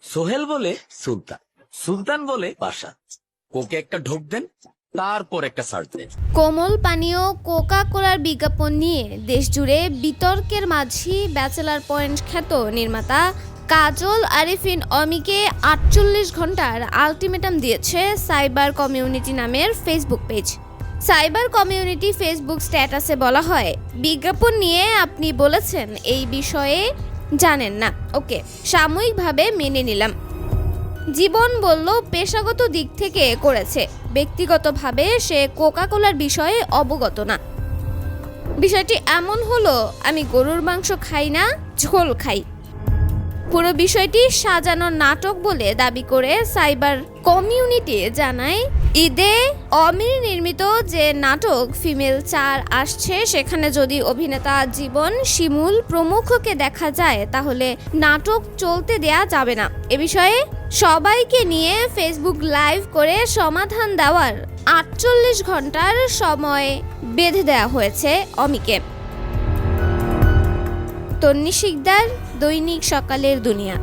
সোহেল বলে সুলতান, সুলতান বলে বাসা। কোকে একটা ঢোক দেন, তারপর একটা সার্চ দেন। কোমল পানীয় কোকা কোলার বিজ্ঞাপন নিয়ে দেশজুড়ে বিতর্কের মাঝে ব্যাচেলার পয়েন্ট খ্যাত নির্মাতা কাজল আরিফিন অমিকে 48 ঘন্টার আলটিমেটাম দিয়েছে সাইবার কমিউনিটি নামের Facebook page. Cyber community Facebook স্ট্যাটাসে বলা হয়, বিজ্ঞাপন নিয়ে আপনি বলেছেন এই বিষয়ে জানেন না, ওকে, সাময়িকভাবে মেনে নিলাম। জীবন বলল পেশাগত দিক থেকে করেছে, ব্যক্তিগতভাবে সে কোকা কোলার বিষয়ে অবগত না। বিষয়টি এমন হলো, আমি গরুর মাংস খাই না, ঝোল খাই। পুরো বিষয়টি সাজানো নাটক বলে দাবি করে সাইবার কমিউনিটি জানায়, ঈদে অমির নির্মিত যে নাটক ফিমেল 4 আসছে, সেখানে যদি অভিনেতা জীবন, শিমুল প্রমুখকে দেখা যায় তাহলে নাটক চলতে দেয়া যাবে না। এ বিষয়ে সবাইকে নিয়ে ফেসবুক লাইভ করে সমাধান দেওয়ার 48 ঘন্টার সময় বেঁধে দেওয়া হয়েছে অমিকে। তন্নি শিকদার, দৈনিক সকালের দুনিয়া।